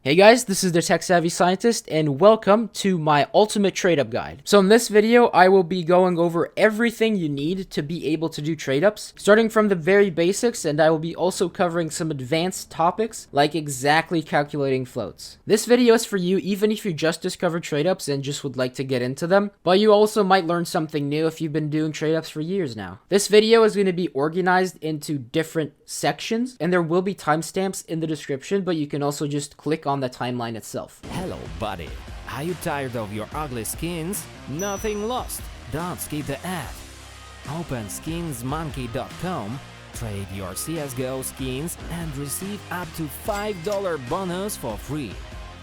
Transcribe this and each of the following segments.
Hey guys, this is the Tech Savvy Scientist and welcome to my ultimate trade up guide. So in this video, I will be going over everything you need to be able to do trade ups, starting from the very basics, and I will be also covering some advanced topics like exactly calculating floats. This video is for you even if you just discovered trade ups and just would like to get into them, but you also might learn something new if you've been doing trade ups for years now. This video is going to be organized into different sections and there will be timestamps in the description, but you can also just click on the timeline itself. Hello, buddy. Are you tired of your ugly skins? Nothing lost. Don't skip the ad. Open SkinsMonkey.com, trade your CSGO skins, and receive up to $5 bonus for free.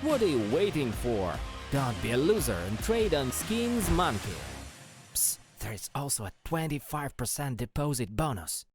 What are you waiting for? Don't be a loser and trade on SkinsMonkey. Psst, there is also a 25% deposit bonus.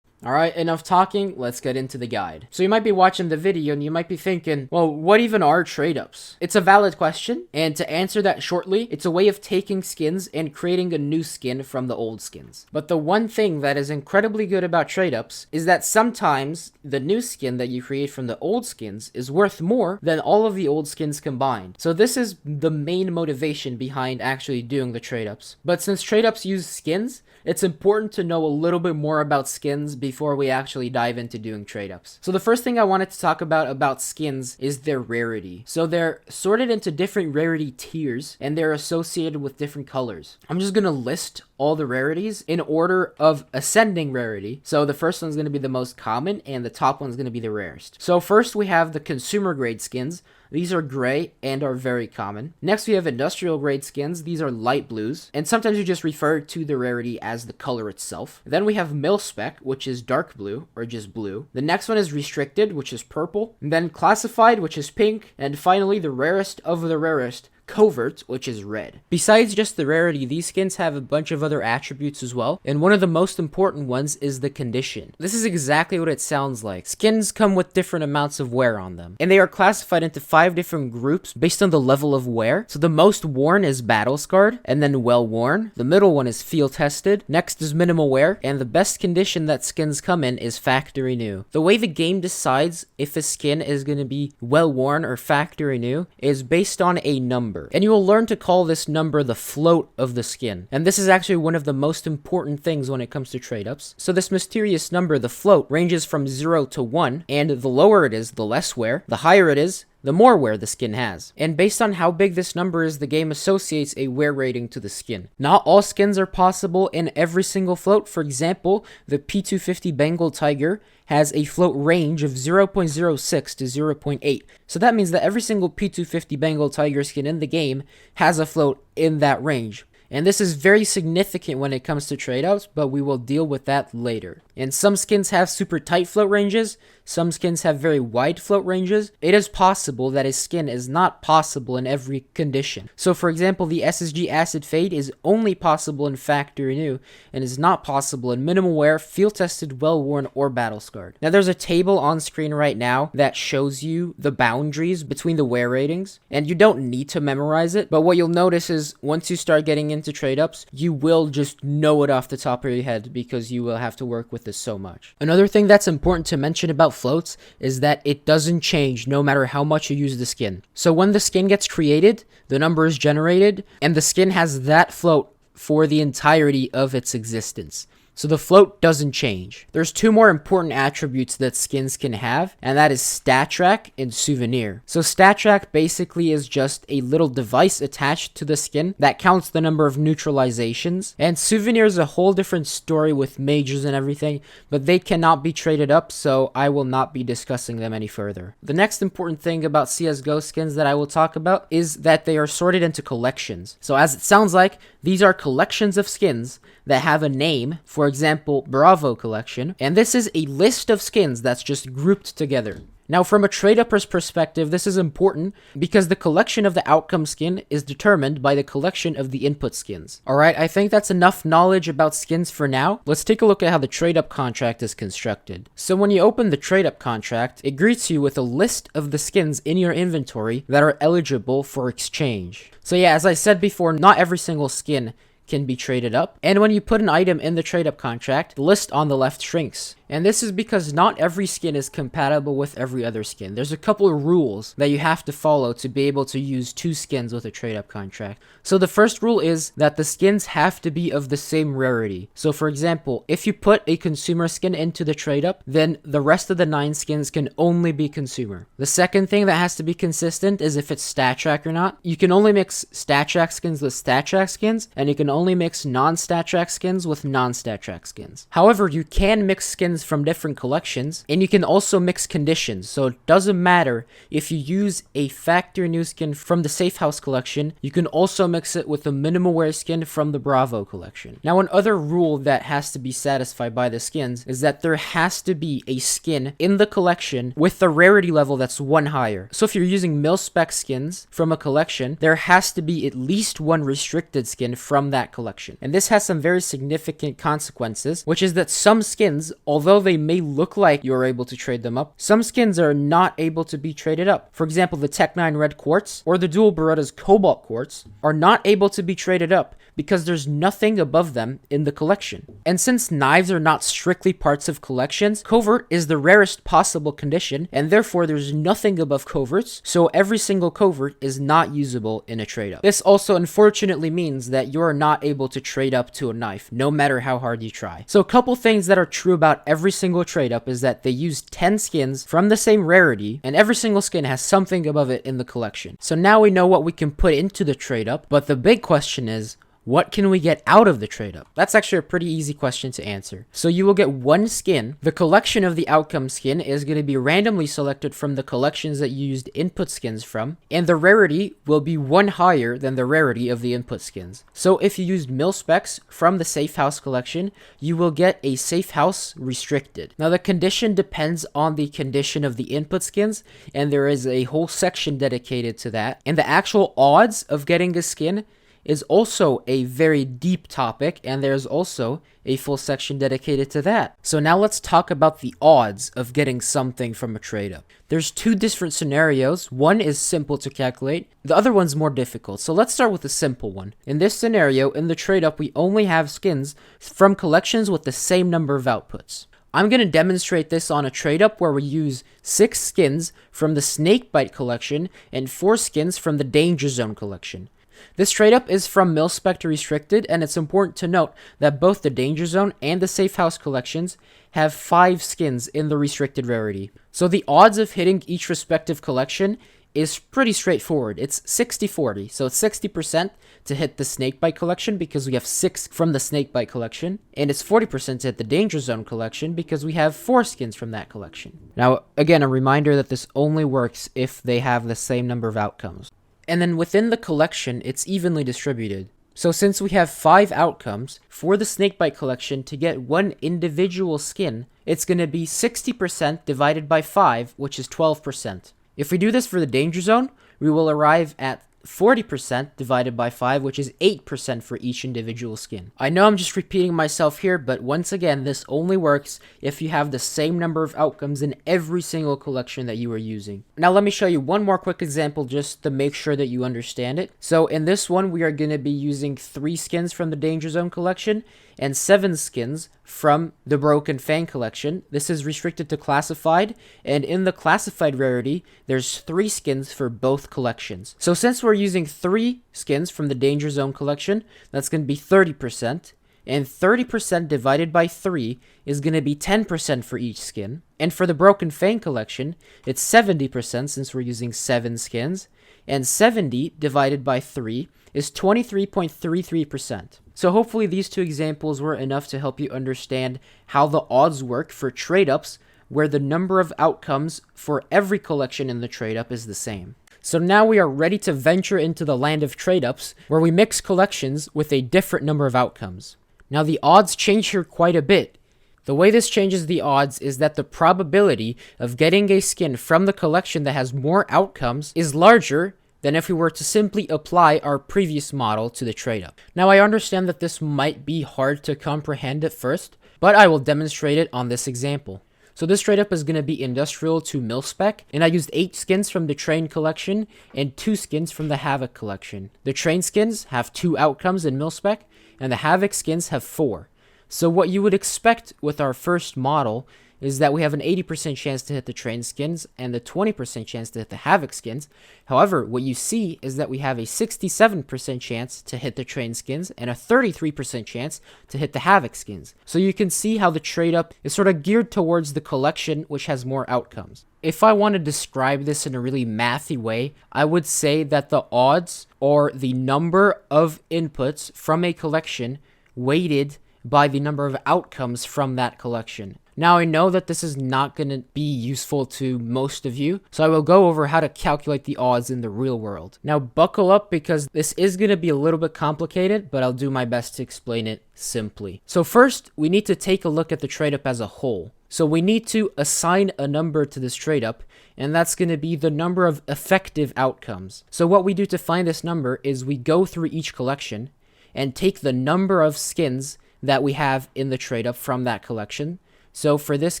Alright, enough talking, let's get into the guide. So you might be watching the video and you might be thinking, well, what even are trade-ups? It's a valid question, and to answer that shortly, it's a way of taking skins and creating a new skin from the old skins. But the one thing that is incredibly good about trade-ups is that sometimes the new skin that you create from the old skins is worth more than all of the old skins combined. So this is the main motivation behind actually doing the trade-ups. But since trade-ups use skins, it's important to know a little bit more about skins before we actually dive into doing trade-ups. So the first thing I wanted to talk about skins is their rarity. So they're sorted into different rarity tiers and they're associated with different colors. I'm just gonna list all the rarities in order of ascending rarity. So the first one's gonna be the most common and the top one's gonna be the rarest. So first we have the consumer grade skins. These are gray and are very common. Next, we have industrial grade skins. These are light blues, and sometimes you just refer to the rarity as the color itself. Then we have mil-spec, which is dark blue or just blue. The next one is restricted, which is purple. And then classified, which is pink. And finally, the rarest of the rarest, covert, which is red. Besides just the rarity, these skins have a bunch of other attributes as well, and one of the most important ones is the condition. This is exactly what it sounds like. Skins come with different amounts of wear on them, and they are classified into 5 different groups based on the level of wear. So the most worn is battle scarred, and then well worn. The middle one is field tested. Next is minimal wear, and the best condition that skins come in is factory new. The way the game decides if a skin is going to be well worn or factory new is based on a number. And you will learn to call this number the float of the skin. And this is actually one of the most important things when it comes to trade-ups. So this mysterious number, the float, ranges from 0 to 1, and the lower it is, the less wear. The higher it is, the more wear the skin has. And based on how big this number is, the game associates a wear rating to the skin. Not all skins are possible in every single float. For example, the P250 Bengal Tiger has a float range of 0.06 to 0.8. So that means that every single P250 Bengal Tiger skin in the game has a float in that range. And this is very significant when it comes to trade-ups, but we will deal with that later. And some skins have super tight float ranges, some skins have very wide float ranges. It is possible that a skin is not possible in every condition. So for example, the SSG Acid Fade is only possible in factory new, and is not possible in minimal wear, field tested, well worn, or battle scarred. Now there's a table on screen right now that shows you the boundaries between the wear ratings, and you don't need to memorize it, but what you'll notice is once you start getting into trade-ups, you will just know it off the top of your head because you will have to work with this so much. Another thing that's important to mention about floats is that it doesn't change no matter how much you use the skin. So when the skin gets created, the number is generated, and the skin has that float for the entirety of its existence. So the float doesn't change. There's 2 more important attributes that skins can have, and that is StatTrack and Souvenir. So StatTrack basically is just a little device attached to the skin that counts the number of neutralizations, and Souvenir is a whole different story with majors and everything, but they cannot be traded up, so I will not be discussing them any further. The next important thing about CSGO skins that I will talk about is that they are sorted into collections. So as it sounds like, these are collections of skins that have a name, for example, Bravo Collection, and this is a list of skins that's just grouped together. Now, from a trade-upper's perspective, this is important because the collection of the outcome skin is determined by the collection of the input skins. Alright, I think that's enough knowledge about skins for now. Let's take a look at how the trade-up contract is constructed. So when you open the trade-up contract, it greets you with a list of the skins in your inventory that are eligible for exchange. So yeah, as I said before, not every single skin can be traded up. And when you put an item in the trade up contract, the list on the left shrinks. And this is because not every skin is compatible with every other skin. There's a couple of rules that you have to follow to be able to use 2 skins with a trade-up contract. So the first rule is that the skins have to be of the same rarity. So for example, if you put a consumer skin into the trade-up, then the rest of the 9 skins can only be consumer. The second thing that has to be consistent is if it's StatTrack or not. You can only mix StatTrack skins with StatTrack skins, and you can only mix non-StatTrack skins with non-StatTrack skins. However, you can mix skins from different collections, and you can also mix conditions. So it doesn't matter if you use a factory new skin from the Safe House collection, you can also mix it with a minimal wear skin from the Bravo collection. Now, another rule that has to be satisfied by the skins is that there has to be a skin in the collection with the rarity level that's 1 higher. So if you're using mil-spec skins from a collection, there has to be at least 1 restricted skin from that collection. And this has some very significant consequences, which is that some skins, although they may look like you're able to trade them up, some skins are not able to be traded up. For example, the Tech 9 Red Quartz or the Dual Berettas Cobalt Quartz are not able to be traded up because there's nothing above them in the collection. And since knives are not strictly parts of collections, covert is the rarest possible condition, and therefore there's nothing above coverts, so every single covert is not usable in a trade-up. This also unfortunately means that you are not able to trade up to a knife, no matter how hard you try. So a couple things that are true about every single trade-up is that they use 10 skins from the same rarity, and every single skin has something above it in the collection. So now we know what we can put into the trade-up, but the big question is, what can we get out of the trade-up? That's actually a pretty easy question to answer. So you will get 1 skin. The collection of the outcome skin is going to be randomly selected from the collections that you used input skins from, and the rarity will be 1 higher than the rarity of the input skins. So if you used mil-specs from the Safe House collection, you will get a Safe House restricted. Now the condition depends on the condition of the input skins, and there is a whole section dedicated to that. And the actual odds of getting a skin is also a very deep topic, and there's also a full section dedicated to that. So now let's talk about the odds of getting something from a trade-up. There's 2 different scenarios. One is simple to calculate, the other one's more difficult. So let's start with the simple one. In this scenario, in the trade-up, we only have skins from collections with the same number of outputs. I'm going to demonstrate this on a trade-up where we use 6 skins from the Snakebite collection and 4 skins from the Danger Zone collection. This trade-up is from mil-spec to restricted, and it's important to note that both the Danger Zone and the Safe House collections have 5 skins in the restricted rarity. So the odds of hitting each respective collection is pretty straightforward. It's 60-40, so it's 60% to hit the Snakebite collection because we have 6 from the Snakebite collection, and it's 40% to hit the Danger Zone collection because we have 4 skins from that collection. Now, again, a reminder that this only works if they have the same number of outcomes. And then within the collection, it's evenly distributed. So since we have 5 outcomes, for the Snakebite collection to get 1 individual skin, it's going to be 60% divided by 5, which is 12%. If we do this for the Danger Zone, we will arrive at 40% divided by 5, which is 8% for each individual skin. I know I'm just repeating myself here, but once again, this only works if you have the same number of outcomes in every single collection that you are using. Now let me show you one more quick example just to make sure that you understand it. So in this one, we are going to be using 3 skins from the Danger Zone collection and 7 skins from the Broken Fang collection. This is restricted to classified, and in the classified rarity, there's 3 skins for both collections. So since we're using 3 skins from the Danger Zone collection, that's going to be 30%, and 30% divided by 3 is going to be 10% for each skin. And for the Broken Fang collection, it's 70% since we're using 7 skins, and 70 divided by 3 is 23.33%. So hopefully these 2 examples were enough to help you understand how the odds work for trade-ups where the number of outcomes for every collection in the trade-up is the same. So now we are ready to venture into the land of trade-ups where we mix collections with a different number of outcomes. Now the odds change here quite a bit. The way this changes the odds is that the probability of getting a skin from the collection that has more outcomes is larger than if we were to simply apply our previous model to the trade-up. Now I understand that this might be hard to comprehend at first, but I will demonstrate it on this example. So this trade-up is going to be industrial to mil-spec, and I used 8 skins from the Train collection and 2 skins from the Havoc collection. The Train skins have 2 outcomes in mil-spec, and the Havoc skins have 4. So what you would expect with our first model is that we have an 80% chance to hit the train skins and a 20% chance to hit the Havoc skins. However, what you see is that we have a 67% chance to hit the train skins and a 33% chance to hit the Havoc skins. So you can see how the trade up is sort of geared towards the collection which has more outcomes. If I want to describe this in a really mathy way, I would say that the odds or the number of inputs from a collection weighted by the number of outcomes from that collection. Now, I know that this is not going to be useful to most of you, so I will go over how to calculate the odds in the real world. Now, buckle up because this is going to be a little bit complicated, but I'll do my best to explain it simply. So first, we need to take a look at the trade-up as a whole. So we need to assign a number to this trade-up, and that's going to be the number of effective outcomes. So what we do to find this number is we go through each collection and take the number of skins that we have in the trade-up from that collection. So for this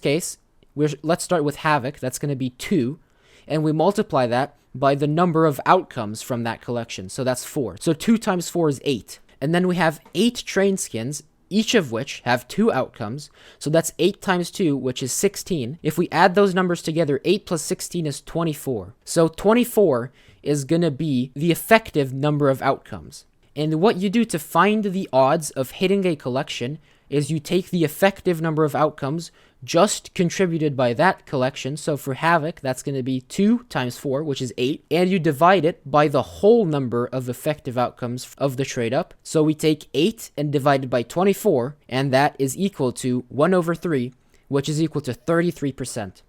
case, let's start with Havoc. That's going to be 2. And we multiply that by the number of outcomes from that collection. So that's 4. So 2 times 4 is 8. And then we have 8 train skins, each of which have 2 outcomes. So that's 8 times 2, which is 16. If we add those numbers together, 8 plus 16 is 24. So 24 is going to be the effective number of outcomes. And what you do to find the odds of hitting a collection is you take the effective number of outcomes just contributed by that collection. So for Havoc, that's going to be 2 times 4, which is 8. And you divide it by the whole number of effective outcomes of the trade-up. So we take 8 and divide it by 24, and that is equal to 1 over 3, which is equal to 33%.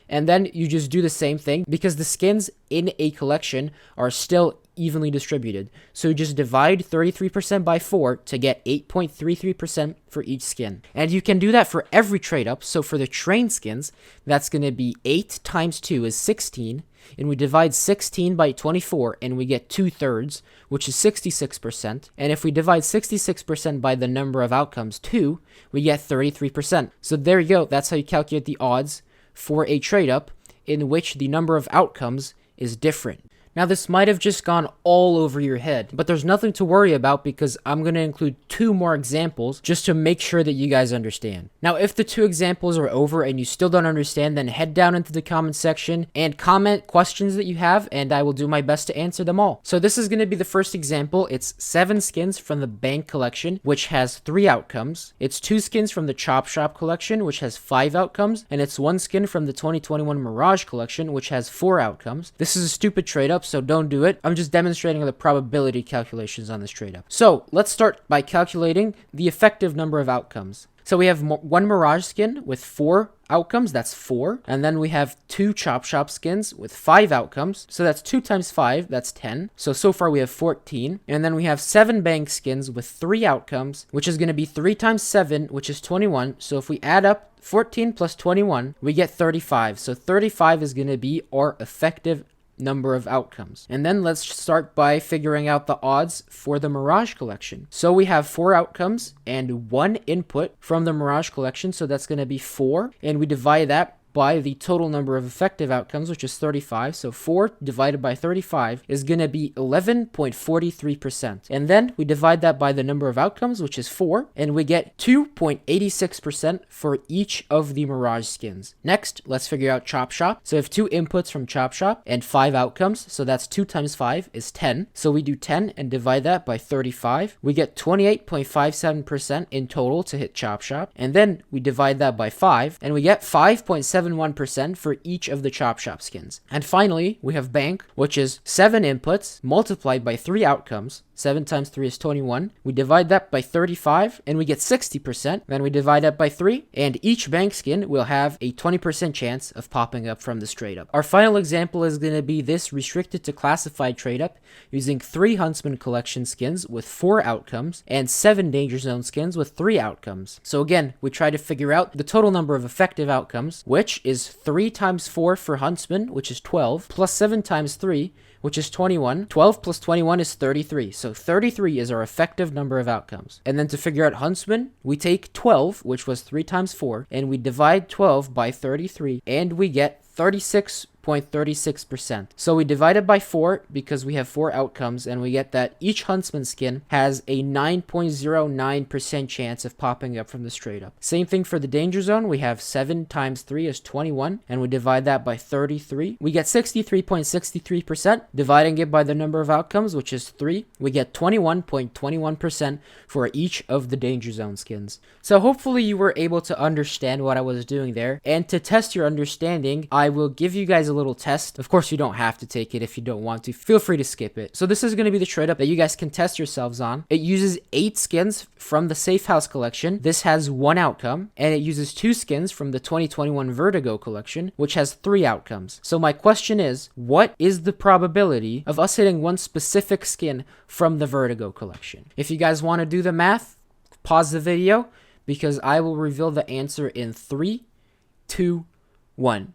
And then you just do the same thing because the skins in a collection are still evenly distributed. So you just divide 33% by 4 to get 8.33% for each skin. And you can do that for every trade up. So for the train skins, that's going to be 8 times 2 is 16. And we divide 16 by 24 and we get 2/3, which is 66%. And if we divide 66% by the number of outcomes 2, we get 33%. So there you go. That's how you calculate the odds for a trade up in which the number of outcomes is different. Now, this might have just gone all over your head, but there's nothing to worry about because I'm going to include 2 more examples just to make sure that you guys understand. Now, if the 2 examples are over and you still don't understand, then head down into the comment section and comment questions that you have, and I will do my best to answer them all. So this is going to be the first example. It's 7 skins from the Bank collection, which has 3 outcomes. It's 2 skins from the Chop Shop collection, which has 5 outcomes, and it's 1 skin from the 2021 Mirage collection, which has 4 outcomes. This is a stupid trade-up, so don't do it. I'm just demonstrating the probability calculations on this trade-up. So let's start by calculating the effective number of outcomes. So we have 1 Mirage skin with 4 outcomes, that's 4. And then we have 2 Chop Shop skins with 5 outcomes. So that's 2 times 5, that's 10. So far we have 14. And then we have 7 Bank skins with 3 outcomes, which is going to be 3 times 7, which is 21. So if we add up 14 plus 21, we get 35. So 35 is going to be our effective number of outcomes. And then let's start by figuring out the odds for the Mirage collection. So we have 4 outcomes and 1 input from the Mirage collection, so that's going to be 4, and we divide that by the total number of effective outcomes, which is 35. So 4 divided by 35 is going to be 11.43%. And then we divide that by the number of outcomes, which is 4, and we get 2.86% for each of the Mirage skins. Next, let's figure out Chop Shop. So we have 2 inputs from Chop Shop and 5 outcomes. So that's 2 times 5 is 10. So we do 10 and divide that by 35. We get 28.57% in total to hit Chop Shop. And then we divide that by 5 and we get 5.71% for each of the Chop Shop skins. And finally, we have Bank, which is 7 inputs multiplied by 3 outcomes. 7 times 3 is 21. We divide that by 35 and we get 60%. Then we divide that by 3 and each Bank skin will have a 20% chance of popping up from this trade up. Our final example is going to be this restricted to classified trade up using 3 Huntsman collection skins with 4 outcomes and 7 Danger Zone skins with 3 outcomes. So again, we try to figure out the total number of effective outcomes, which is 3 times 4 for Huntsman, which is 12, plus 7 times 3, which is 21. 12 plus 21 is 33. So 33 is our effective number of outcomes. And then to figure out Huntsman, we take 12, which was 3 times 4, and we divide 12 by 33, and we get 36 0.36%. So we divide it by 4 because we have 4 outcomes, and we get that each Huntsman skin has a 9.09% chance of popping up from the straight up. Same thing for the danger zone. We have 7 times 3 is 21, and we divide that by 33. We get 63.63%. Dividing it by the number of outcomes, which is 3, we get 21.21% for each of the danger zone skins. So hopefully you were able to understand what I was doing there, and to test your understanding, I will give you guys a little test. Of course, you don't have to take it if you don't want to. Feel free to skip it. So this is going to be the trade up that you guys can test yourselves on. It uses 8 skins from the Safe House collection. This has 1 outcome, and it uses 2 skins from the 2021 Vertigo collection, which has 3 outcomes. So my question is, what is the probability of us hitting one specific skin from the Vertigo collection? If you guys want to do the math, pause the video, because I will reveal the answer in 3, 2, 1.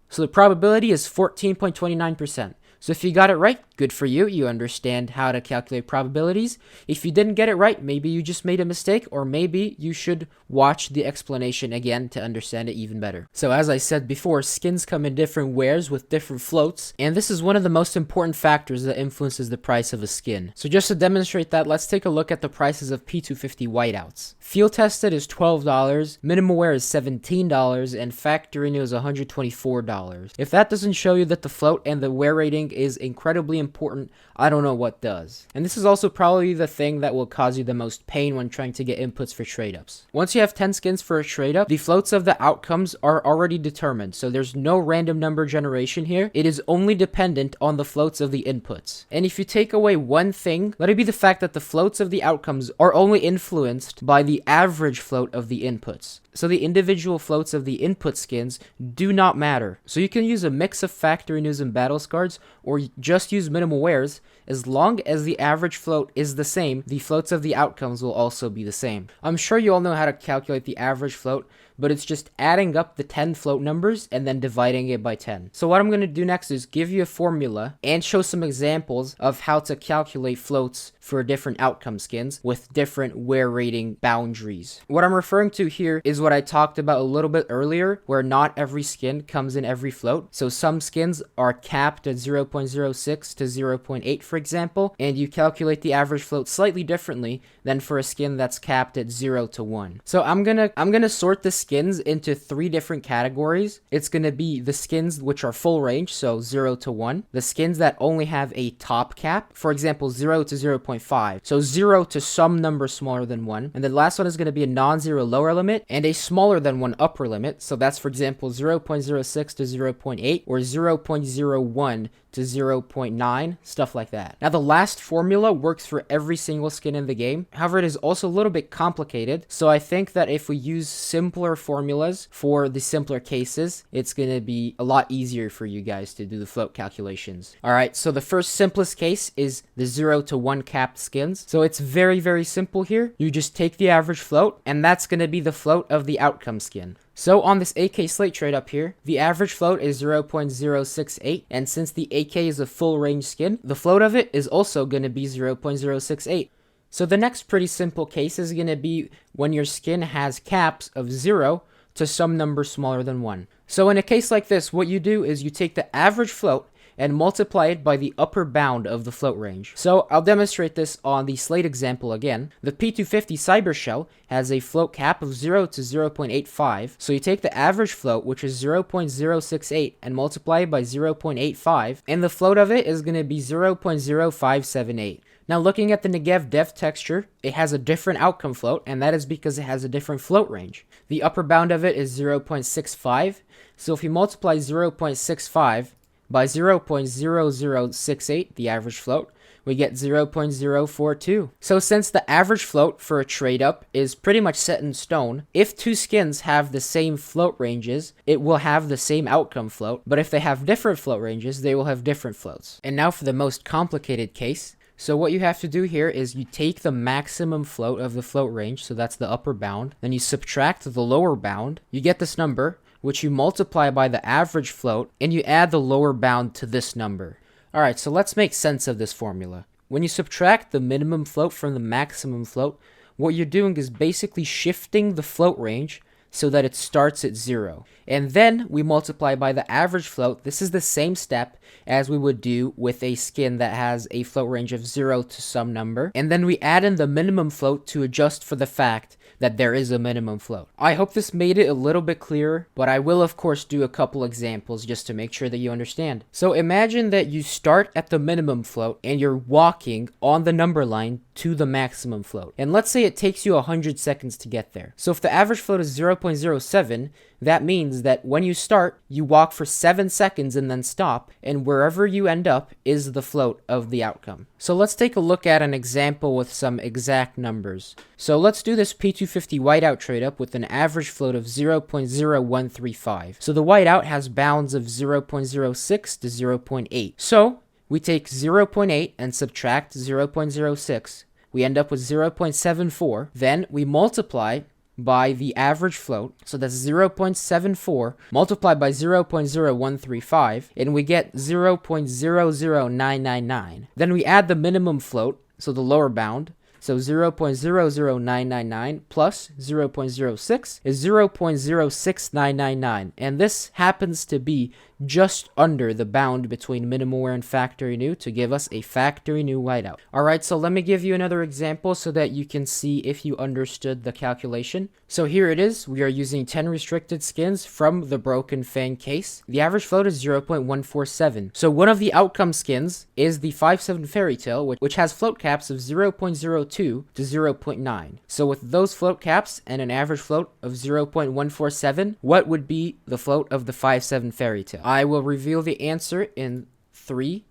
So the probability is 14.29%. So if you got it right, good for you. You understand how to calculate probabilities. If you didn't get it right, maybe you just made a mistake, or maybe you should watch the explanation again to understand it even better. So as I said before, skins come in different wares with different floats, and this is one of the most important factors that influences the price of a skin. So just to demonstrate that, let's take a look at the prices of P250 whiteouts. Field tested is $12, minimum wear is $17, and factory new is $124. If that doesn't show you that the float and the wear rating is incredibly important, I don't know what does. And this is also probably the thing that will cause you the most pain when trying to get inputs for trade ups. Once you have 10 skins for a trade up, the floats of the outcomes are already determined, so there's no random number generation here. It is only dependent on the floats of the inputs. And if you take away one thing, let it be the fact that the floats of the outcomes are only influenced by the average float of the inputs. So the individual floats of the input skins do not matter. So you can use a mix of factory news and battles cards, or just use minimal wares. As long as the average float is the same, the floats of the outcomes will also be the same. I'm sure you all know how to calculate the average float, but it's just adding up the 10 float numbers and then dividing it by 10. So what I'm going to do next is give you a formula and show some examples of how to calculate floats for different outcome skins with different wear rating boundaries. What I'm referring to here is what I talked about a little bit earlier, where not every skin comes in every float. So some skins are capped at 0.06 to 0.8, for example, and you calculate the average float slightly differently than for a skin that's capped at 0 to 1. So I'm gonna sort the skins into 3 different categories. It's gonna be the skins which are full range, so 0 to 1, the skins that only have a top cap, for example 0 to 0.5, so 0 to some number smaller than 1, and the last one is going to be a non-zero lower limit and a smaller than 1 upper limit, so that's for example 0.06 to 0.8 or 0.01 to 0.9, stuff like that. Now the last formula works for every single skin in the game. However, it is also a little bit complicated, so I think that if we use simpler formulas for the simpler cases, it's going to be a lot easier for you guys to do the float calculations. Alright, so the first simplest case is the 0 to 1 capped skins. So it's very, very simple here. You just take the average float, and that's going to be the float of the outcome skin. So on this AK slate trade up here, the average float is 0.068, and since the AK is a full range skin, the float of it is also going to be 0.068. So the next pretty simple case is going to be when your skin has caps of 0 to some number smaller than 1. So in a case like this, what you do is you take the average float and multiply it by the upper bound of the float range. So I'll demonstrate this on the slate example again. The P250 Cyber Shell has a float cap of 0 to 0.85. So you take the average float, which is 0.068, and multiply it by 0.85, and the float of it is going to be 0.0578. Now looking at the Negev Dev texture, it has a different outcome float, and that is because it has a different float range. The upper bound of it is 0.65. So if you multiply 0.65 by 0.0068, the average float, we get 0.042. So since the average float for a trade up is pretty much set in stone, if 2 skins have the same float ranges, it will have the same outcome float, but if they have different float ranges, they will have different floats. And now for the most complicated case. So what you have to do here is you take the maximum float of the float range, so that's the upper bound, then you subtract the lower bound, you get this number, which you multiply by the average float, and you add the lower bound to this number. Alright, so let's make sense of this formula. When you subtract the minimum float from the maximum float, what you're doing is basically shifting the float range so that it starts at 0. And then we multiply by the average float. This is the same step as we would do with a skin that has a float range of 0 to some number. And then we add in the minimum float to adjust for the fact that there is a minimum float. I hope this made it a little bit clearer, but I will of course do a couple examples just to make sure that you understand. So imagine that you start at the minimum float and you're walking on the number line to the maximum float. And let's say it takes you 100 seconds to get there. So if the average float is 0.07, that means that when you start, you walk for 7 seconds and then stop, and wherever you end up is the float of the outcome. So let's take a look at an example with some exact numbers. So let's do this P250 whiteout trade up with an average float of 0.0135. So the whiteout has bounds of 0.06 to 0.8. So we take 0.8 and subtract 0.06. We end up with 0.74. Then we multiply by the average float, so that's 0.74 multiplied by 0.0135, and we get 0.00999. Then we add the minimum float, so the lower bound, so 0.00999 plus 0.06 is 0.06999, and this happens to be just under the bound between minimalware and factory new to give us a factory new whiteout. Alright, so let me give you another example so that you can see if you understood the calculation. So here it is. We are using 10 restricted skins from the Broken Fang case. The average float is 0.147. So one of the outcome skins is the 5/7 Fairy Tale, which has float caps of 0.02 to 0.9. So with those float caps and an average float of 0.147, what would be the float of the 5/7 Fairy Tale? I will reveal the answer in 3,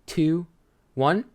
2, 1.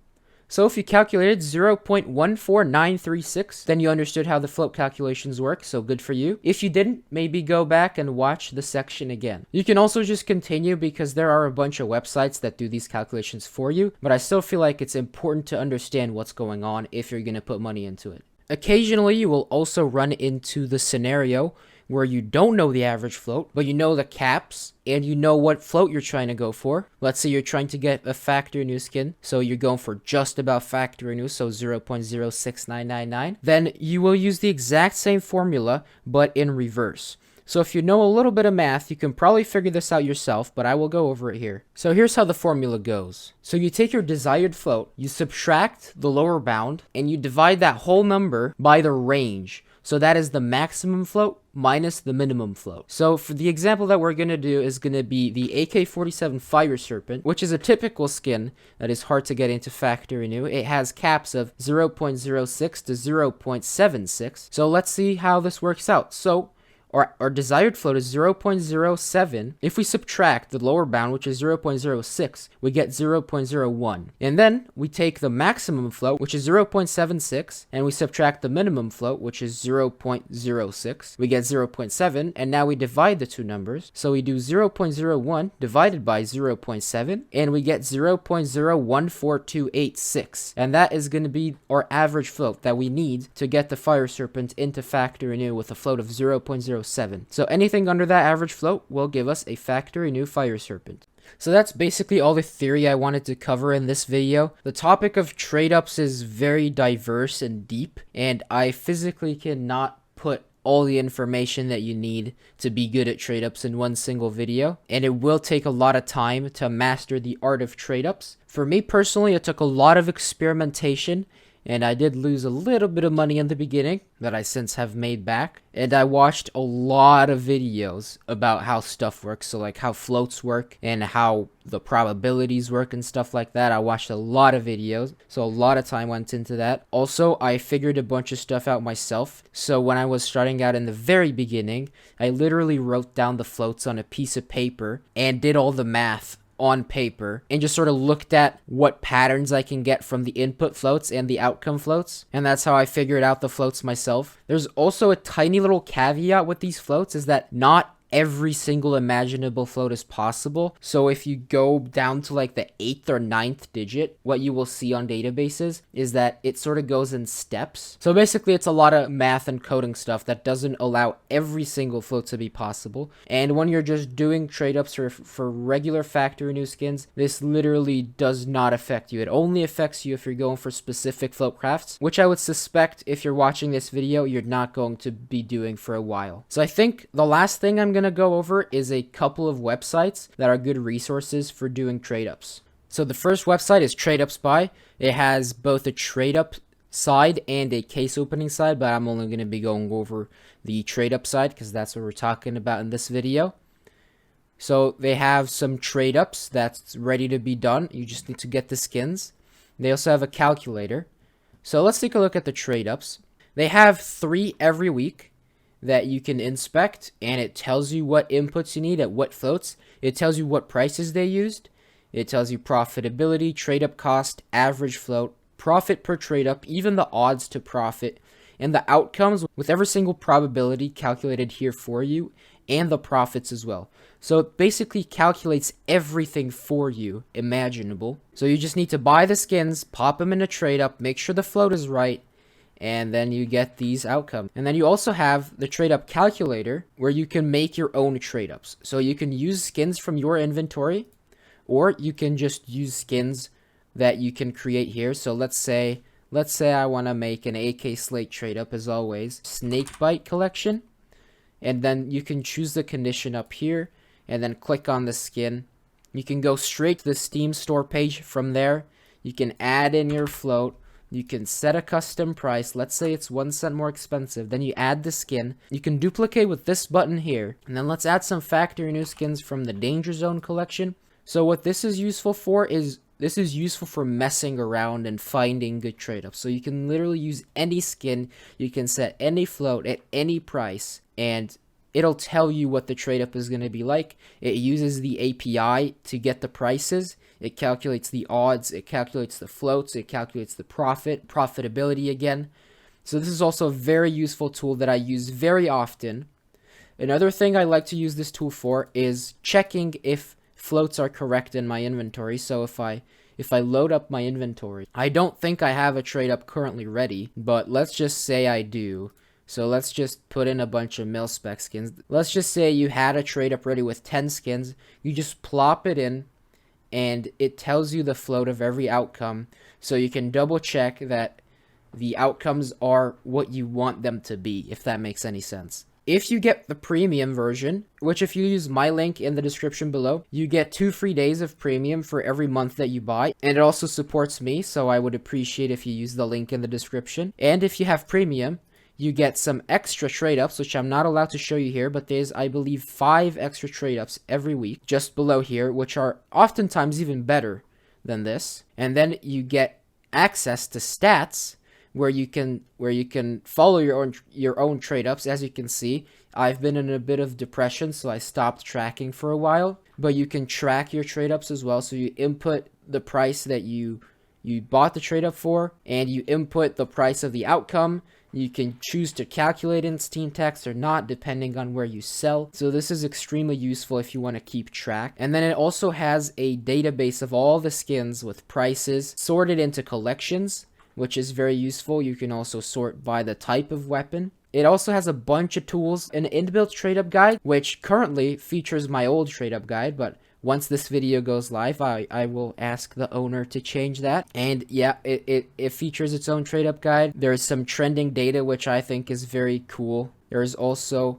So if you calculated 0.14936, then you understood how the float calculations work, so good for you. If you didn't, maybe go back and watch the section again. You can also just continue because there are a bunch of websites that do these calculations for you, but I still feel like it's important to understand what's going on if you're going to put money into it. Occasionally, you will also run into the scenario where you don't know the average float, but you know the caps, and you know what float you're trying to go for. Let's say you're trying to get a factory new skin, so you're going for just about factory new, so 0.06999. Then you will use the exact same formula, but in reverse. So if you know a little bit of math, you can probably figure this out yourself, but I will go over it here. So here's how the formula goes. So you take your desired float, you subtract the lower bound, and you divide that whole number by the range. So that is the maximum float minus the minimum float. So for the example that we're going to do is going to be the AK-47 Fire Serpent, which is a typical skin that is hard to get into factory new. It has caps of 0.06 to 0.76. So let's see how this works out. So our desired float is 0.07. If we subtract the lower bound, which is 0.06, we get 0.01. And then we take the maximum float, which is 0.76, and we subtract the minimum float, which is 0.06. We get 0.7, and now we divide the two numbers. So we do 0.01 divided by 0.7, and we get 0.014286. And that is going to be our average float that we need to get the Fire Serpent into factory new with a float of 0.07. So anything under that average float will give us a factory new Fire Serpent. So that's basically all the theory I wanted to cover in this video. The topic of trade-ups is very diverse and deep, and I physically cannot put all the information that you need to be good at trade-ups in one single video, and it will take a lot of time to master the art of trade-ups. For me personally, it took a lot of experimentation, and I did lose a little bit of money in the beginning that I since have made back. And I watched a lot of videos about how stuff works. So like how floats work and how the probabilities work and stuff like that. I watched a lot of videos. So a lot of time went into that. Also, I figured a bunch of stuff out myself. So when I was starting out in the very beginning, I literally wrote down the floats on a piece of paper and did all the math on paper and just sort of looked at what patterns I can get from the input floats and the outcome floats, and that's how I figured out the floats myself. There's also a tiny little caveat with these floats, is that not every single imaginable float is possible. So if you go down to like the 8th or 9th digit, what you will see on databases is that it sort of goes in steps. So basically it's a lot of math and coding stuff that doesn't allow every single float to be possible. And when you're just doing trade ups for regular factory new skins, this literally does not affect you. It only affects you if you're going for specific float crafts, which I would suspect if you're watching this video, you're not going to be doing for a while. So I think the last thing I'm going to go over is a couple of websites that are good resources for doing trade ups. So the first website is TradeUpSpy. It has both a trade up side and a case opening side, but I'm only going to be going over the trade up side because that's what we're talking about in this video. So they have some trade ups that's ready to be done. You just need to get the skins. They also have a calculator. So let's take a look at the trade ups. They have 3 every week that you can inspect, and it tells you what inputs you need at what floats. It tells you what prices they used. It tells you profitability, trade up cost, average float, profit per trade up, even the odds to profit, and the outcomes with every single probability calculated here for you, and the profits as well. So it basically calculates everything for you imaginable. So you just need to buy the skins, pop them in a trade up, make sure the float is right, and then you get these outcomes. And then you also have the trade up calculator where you can make your own trade ups. So you can use skins from your inventory, or you can just use skins that you can create here. So let's say I want to make an AK Slate trade up, as always, Snakebite collection. And then you can choose the condition up here and then click on the skin. You can go straight to the Steam store page from there. You can add in your float. You can set a custom price. Let's say it's 1 cent more expensive. Then you add the skin. You can duplicate with this button here. And then let's add some factory new skins from the Danger Zone collection. So what this is useful for is this is useful for messing around and finding good trade-ups. So you can literally use any skin. You can set any float at any price, and it'll tell you what the trade-up is going to be like. It uses the API to get the prices. It calculates the odds. It calculates the floats. It calculates the profitability again. So this is also a very useful tool that I use very often. Another thing I like to use this tool for is checking if floats are correct in my inventory. So if I load up my inventory, I don't think I have a trade up currently ready, but let's just say I do. So let's just put in a bunch of mil-spec skins. Let's just say you had a trade up ready with 10 skins. You just plop it in, and it tells you the float of every outcome, so you can double check that the outcomes are what you want them to be, if that makes any sense. If you get the premium version, which if you use my link in the description below, you get 2 free days of premium for every month that you buy. And it also supports me, so I would appreciate if you use the link in the description. And if you have premium, you get some extra trade-ups, which I'm not allowed to show you here, but there's, I believe, 5 extra trade-ups every week just below here, which are oftentimes even better than this. And then you get access to stats, where you can follow your own trade-ups. As you can see, I've been in a bit of depression, so I stopped tracking for a while. But you can track your trade-ups as well. So you input the price that you bought the trade-up for, and you input the price of the outcome. You can choose to calculate in Steam text or not, depending on where you sell. So this is extremely useful if you want to keep track. And then it also has a database of all the skins with prices sorted into collections, which is very useful. You can also sort by the type of weapon. It also has a bunch of tools, an inbuilt trade-up guide, which currently features my old trade-up guide, but once this video goes live, I will ask the owner to change that. And yeah, it features its own trade-up guide. There's some trending data, which I think is very cool. There's also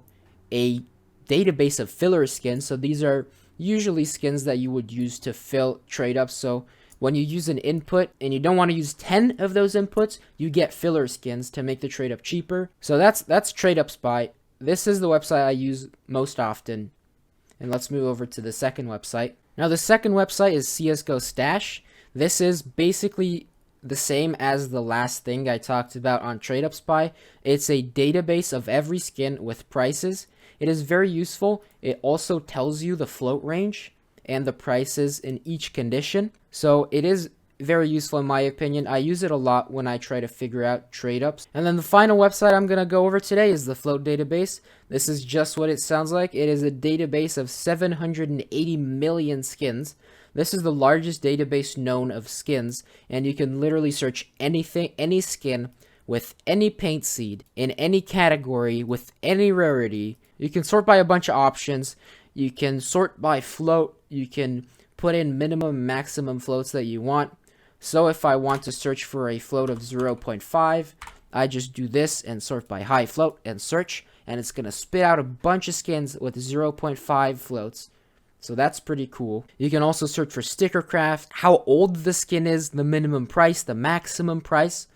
a database of filler skins. So these are usually skins that you would use to fill trade-ups. So when you use an input and you don't want to use 10 of those inputs, you get filler skins to make the trade-up cheaper. So that's TradeUpSpy. This is the website I use most often. And let's move over to the second website. Now the second website is CSGOStash. This is basically the same as the last thing I talked about on TradeUpSpy. It's a database of every skin with prices. It is very useful. It also tells you the float range and the prices in each condition. So it is very useful in my opinion. I use it a lot when I try to figure out trade ups. And then the final website I'm going to go over today is the Float database. This is just what it sounds like. It is a database of 780 million skins. This is the largest database known of skins, and you can literally search anything, any skin with any paint seed in any category with any rarity. You can sort by a bunch of options. You can sort by float. You can put in minimum, maximum floats that you want. So if I want to search for a float of 0.5, I just do this and sort by high float and search, and it's going to spit out a bunch of skins with 0.5 floats. So that's pretty cool. You can also search for sticker craft, how old the skin is, the minimum price, the maximum price.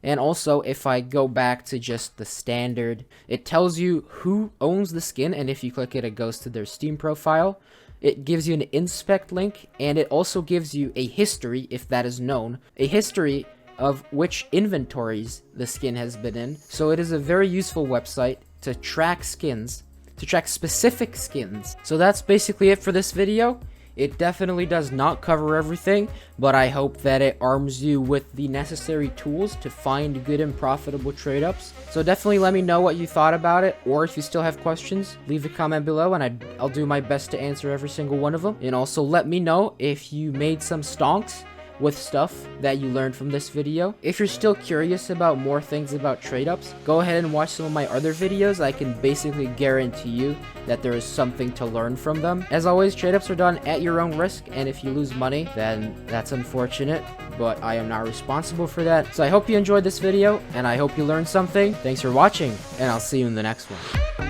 And also, if I go back to just the standard, it tells you who owns the skin, and if you click it, it goes to their Steam profile. It gives you an inspect link, and it also gives you a history, if that is known, a history of which inventories the skin has been in. So it is a very useful website to track skins, to track specific skins. So that's basically it for this video. It definitely does not cover everything, but I hope that it arms you with the necessary tools to find good and profitable trade ups. So definitely let me know what you thought about it, or if you still have questions, leave a comment below and I'll do my best to answer every single one of them. And also let me know if you made some stonks with stuff that you learned from this video. If you're still curious about more things about trade ups, go ahead and watch some of my other videos. I can basically guarantee you that there is something to learn from them. As always, trade ups are done at your own risk, and if you lose money, then that's unfortunate, but I am not responsible for that. So I hope you enjoyed this video, and I hope you learned something. Thanks for watching, and I'll see you in the next one.